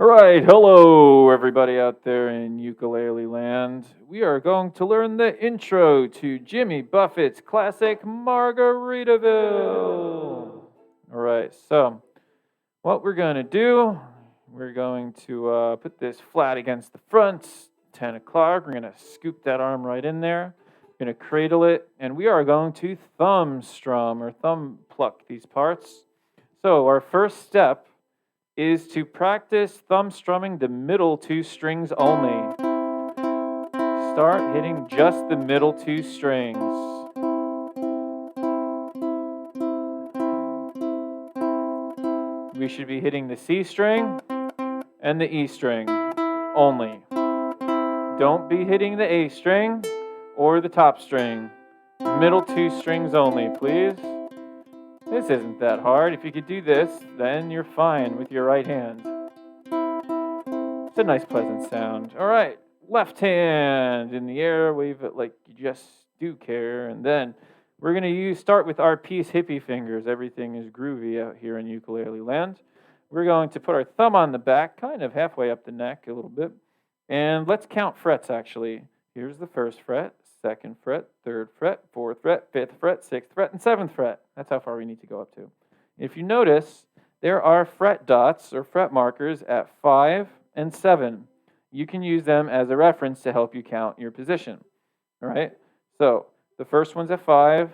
All right, hello everybody out there in ukulele land. We are going to learn the intro to Jimmy Buffett's classic Margaritaville. All right, so what we're going to do, we're going to put this flat against the front, 10 o'clock. We're going to scoop that arm right in there. We're going to cradle it, and we are going to thumb strum or thumb pluck these parts. So our first step is to practice thumb strumming the middle two strings only. Start hitting just the middle two strings. We should be hitting the C string and the E string only. Don't be hitting the A string or the top string. Middle two strings only, please. This isn't that hard. If you could do this, then you're fine with your right hand. It's a nice, pleasant sound. All right, left hand in the air, wave it like you just do care. And then we're going to start with our peace hippie fingers. Everything is groovy out here in ukulele land. We're going to put our thumb on the back, kind of halfway up the neck a little bit. And let's count frets, actually. Here's the first fret, second fret, third fret, fourth fret, fifth fret, sixth fret, and seventh fret. That's how far we need to go up to. If you notice, there are fret dots or fret markers at 5 and 7. You can use them as a reference to help you count your position. All right? So the first one's at 5,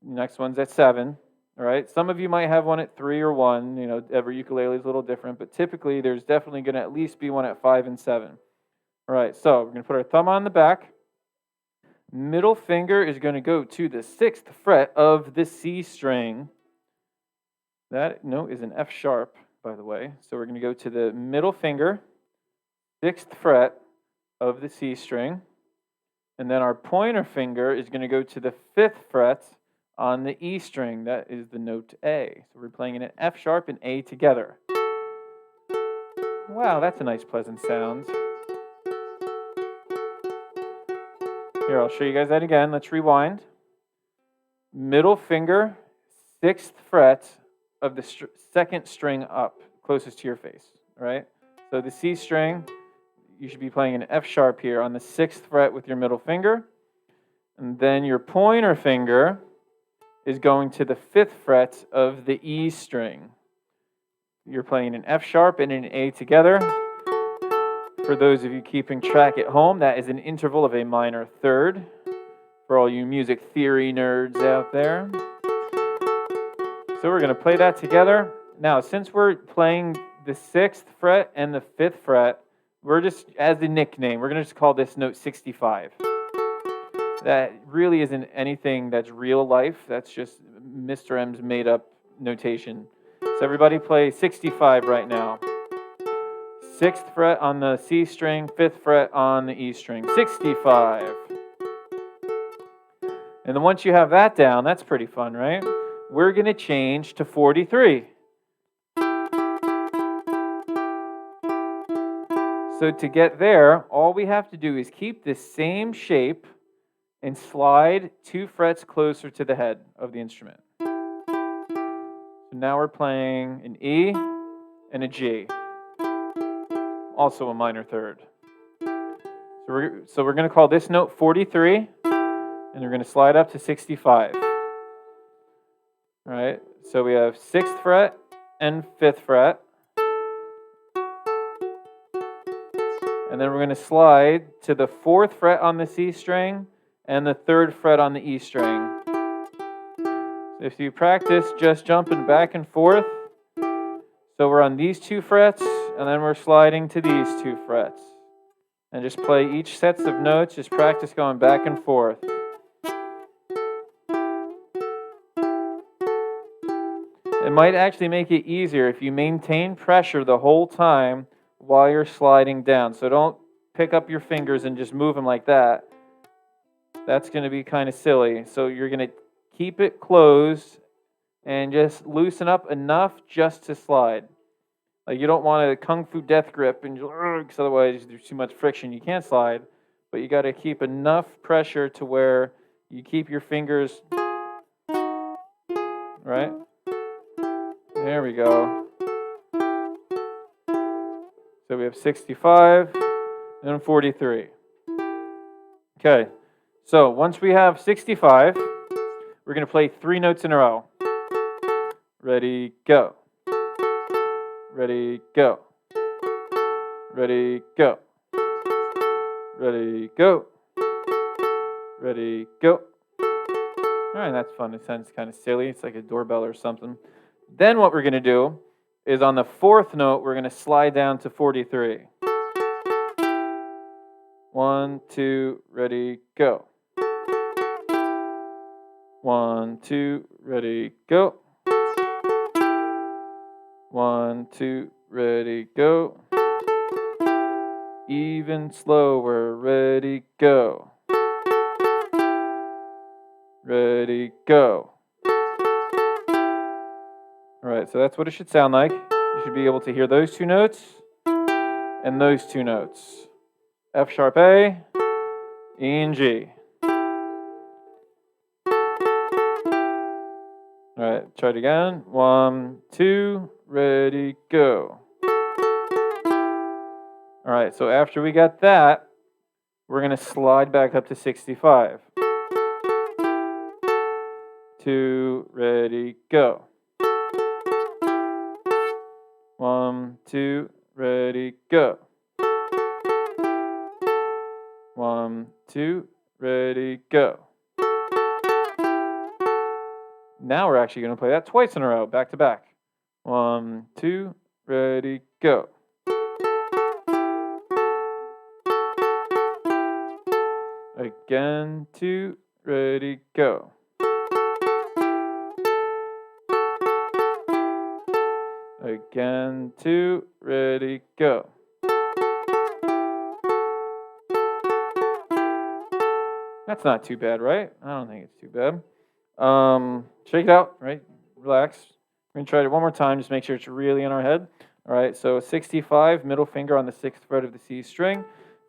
the next one's at 7. All right? Some of you might have one at 3 or 1. You know, every ukulele is a little different, but typically there's definitely going to at least be one at 5 and 7. All right, so we're going to put our thumb on the back. Middle finger is going to go to the 6th fret of the C string. That note is an F sharp, by the way. So we're going to go to the middle finger, 6th fret of the C string. And then our pointer finger is going to go to the 5th fret on the E string. That is the note A. So we're playing an F sharp and A together. Wow, that's a nice, pleasant sound. Here, I'll show you guys that again. Let's rewind. Middle finger, 6th fret of the second string up, closest to your face, all right? So the C string, you should be playing an F sharp here on the 6th fret with your middle finger. And then your pointer finger is going to the 5th fret of the E string. You're playing an F sharp and an A together. For those of you keeping track at home, that is an interval of a minor third. For all you music theory nerds out there. So we're going to play that together. Now, since we're playing the 6th fret and the 5th fret, we're just, as the nickname, we're going to just call this note 65. That really isn't anything that's real life. That's just Mr. M's made up notation. So everybody play 65 right now. 6th fret on the C string, 5th fret on the E string. 65. And then once you have that down, that's pretty fun, right? We're going to change to 43. So to get there, all we have to do is keep the same shape and slide 2 frets closer to the head of the instrument. So now we're playing an E and a G. Also a minor third. So we're going to call this note 43, and we're going to slide up to 65. All right, so we have 6th fret and 5th fret. And then we're going to slide to the 4th fret on the C string and the 3rd fret on the E string. So if you practice just jumping back and forth, so we're on these 2 frets, and then we're sliding to these 2 frets. And just play each sets of notes, just practice going back and forth. It might actually make it easier if you maintain pressure the whole time while you're sliding down. So don't pick up your fingers and just move them like that. That's going to be kind of silly. So you're going to keep it closed and just loosen up enough just to slide. Like you don't want a kung fu death grip, and because otherwise there's too much friction. You can't slide, but you got to keep enough pressure to where you keep your fingers right. There we go. So we have 65 and 43. Okay, so once we have 65, we're going to play 3 notes in a row. Ready, go. Ready, go. Ready, go. Ready, go. Ready, go. All right, that's fun. It sounds kind of silly. It's like a doorbell or something. Then what we're going to do is on the 4th note, we're going to slide down to 43. 1, 2, ready, go. 1, 2, ready, go. 1, 2, ready, go. Even slower, ready, go. Ready, go. All right, so that's what it should sound like. You should be able to hear those 2 notes and those 2 notes. F sharp A, E and G. All right, try it again. 1, 2, ready, go. All right, so after we got that, we're going to slide back up to 65. 2, ready, go. 1, 2, ready, go. 1, 2, ready, go. Now we're actually going to play that twice in a row, back to back. 1, 2, ready, go. Again, 2, ready, go. Again, 2, ready, go. That's not too bad, right? I don't think it's too bad. Shake it out, right? Relax. We're going to try it one more time, just make sure it's really in our head. All right, so 65, middle finger on the 6th fret of the C string,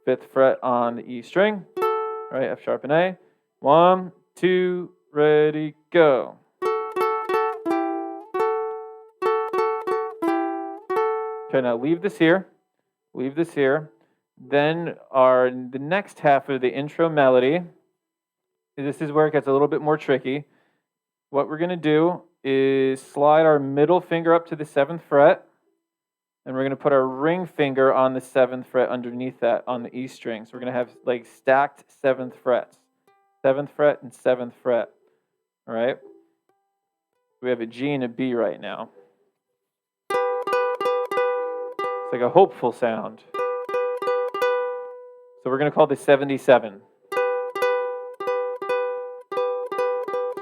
5th fret on the E string. All right, F sharp and A. 1, 2, ready, go. Okay, now leave this here. Leave this here. Then the next half of the intro melody, this is where it gets a little bit more tricky. What we're going to do is slide our middle finger up to the 7th fret, and we're going to put our ring finger on the 7th fret underneath that on the E string. So we're going to have like stacked 7th frets. 7th fret and 7th fret. All right? We have a G and a B right now. It's like a hopeful sound. So we're going to call this 77.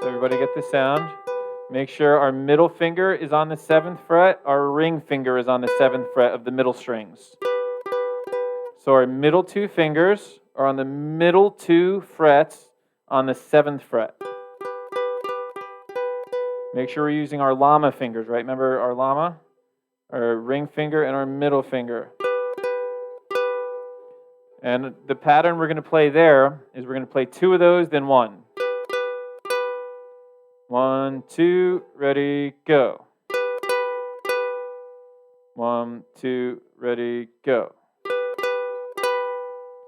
So everybody get the sound. Make sure our middle finger is on the 7th fret. Our ring finger is on the 7th fret of the middle strings. So our middle 2 fingers are on the middle 2 frets on the 7th fret. Make sure we're using our llama fingers, right? Remember our llama? Our ring finger and our middle finger. And the pattern we're going to play there is we're going to play 2 of those, then 1. 1, 2, ready, go. 1, 2, ready, go.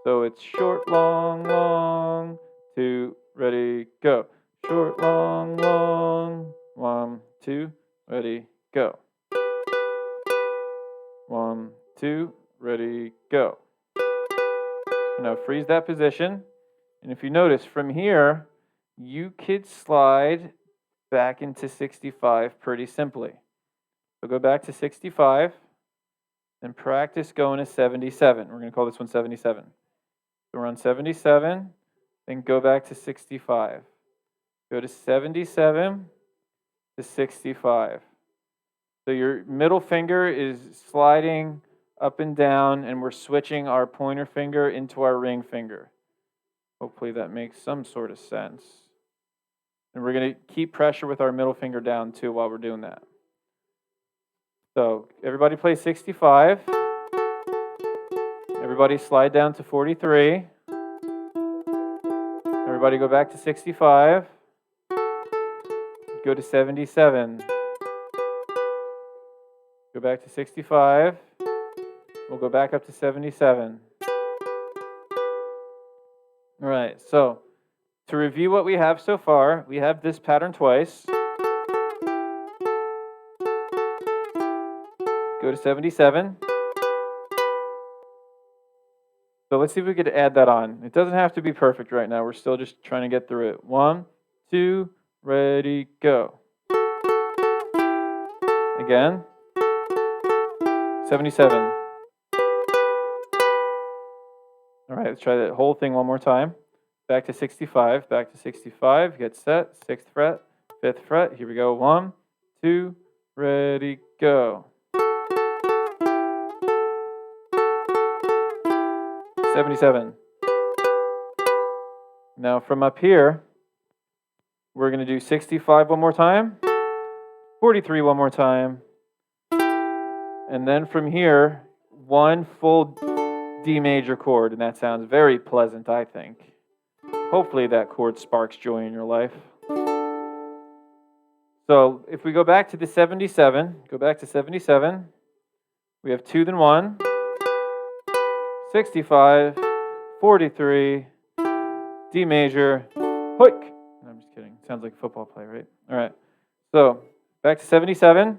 So it's short, long, long, 2, ready, go. Short, long, long, 1, 2, ready, go. 1, 2, ready, go. Now freeze that position. And if you notice from here, you could slide back into 65 pretty simply. So go back to 65 and practice going to 77. We're going to call this one 77. So we're on 77, then go back to 65. Go to 77 to 65. So your middle finger is sliding up and down, and we're switching our pointer finger into our ring finger. Hopefully that makes some sort of sense. And we're going to keep pressure with our middle finger down too while we're doing that. So everybody play 65. Everybody slide down to 43. Everybody go back to 65. Go to 77. Go back to 65. We'll go back up to 77. All right, so to review what we have so far, we have this pattern twice. Go to 77. So let's see if we could add that on. It doesn't have to be perfect right now. We're still just trying to get through it. 1, 2, ready, go. Again. 77. All right, let's try that whole thing one more time. Back to 65, back to 65, get set, 6th fret, 5th fret. Here we go. 1, 2, ready, go. 77. Now from up here, we're going to do 65 one more time, 43 one more time, and then from here, one full D major chord, and that sounds very pleasant, I think. Hopefully that chord sparks joy in your life. So if we go back to the 77, we have 2 then 1, 65, 43, D major, hoik. No, I'm just kidding. Sounds like a football play, right? All right. So back to 77.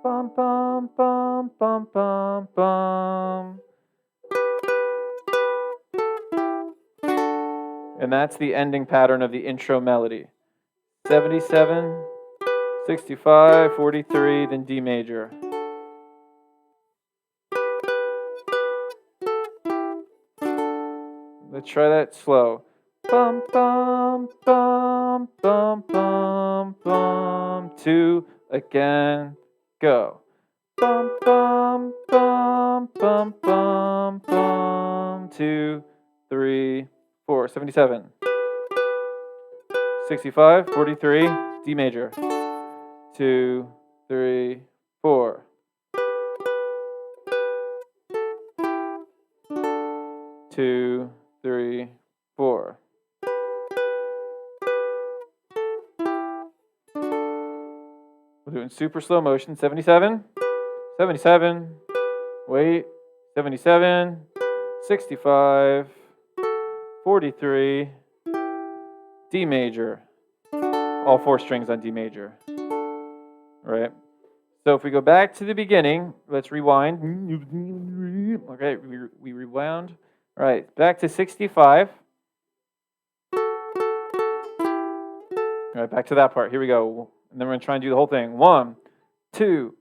Bum, bum, bum, bum, bum, bum. And that's the ending pattern of the intro melody. 77, 65, 43, then D major. Let's try that slow. Bum, bum, bum, bum, bum, bum. 2, again, go. Bum, bum, bum, bum, bum, bum. 2, 3, 4. 77. 65, 43, D major. 2, 3, 4. Two, 3, 4. We're doing super slow motion. 77, 77, wait, 77, 65, 43, D major. All 4 strings on D major. All right. So if we go back to the beginning, let's rewind. Okay, we rewound. All right, back to 65. All right, back to that part. Here we go. And then we're going to try and do the whole thing. 1, 2,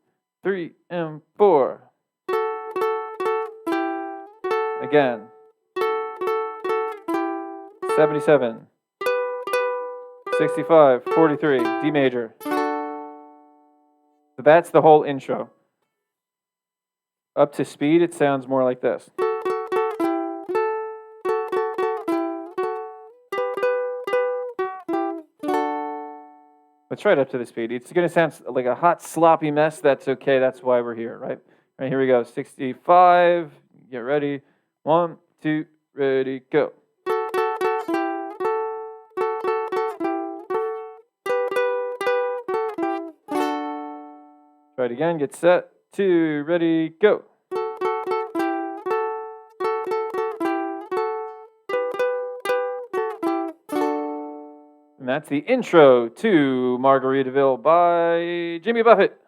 3, and 4. Again. 77. 65, 43, D major. So that's the whole intro. Up to speed, it sounds more like this. Let's try it up to the speed. It's going to sound like a hot, sloppy mess. That's okay. That's why we're here, right? All right, here we go. 65. Get ready. 1, 2, ready, go. Try it again. Get set. 2, ready, go. And that's the intro to Margaritaville by Jimmy Buffett.